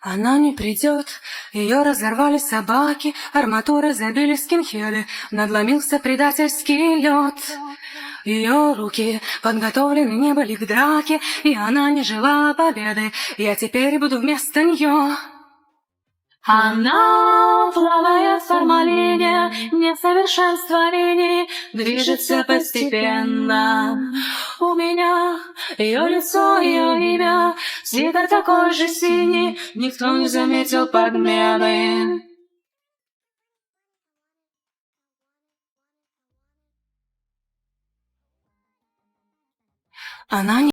Она не придет, ее разорвали собаки, арматуры забили скинхеды, надломился предательский лед. Ее руки подготовлены не были к драке, и она не желала победы, я теперь буду вместо нее. Она плавает в формалине, несовершенство линий движется постепенно. У меня ее лицо, ее имя, свитер такой же синий, никто не заметил подмены. Она не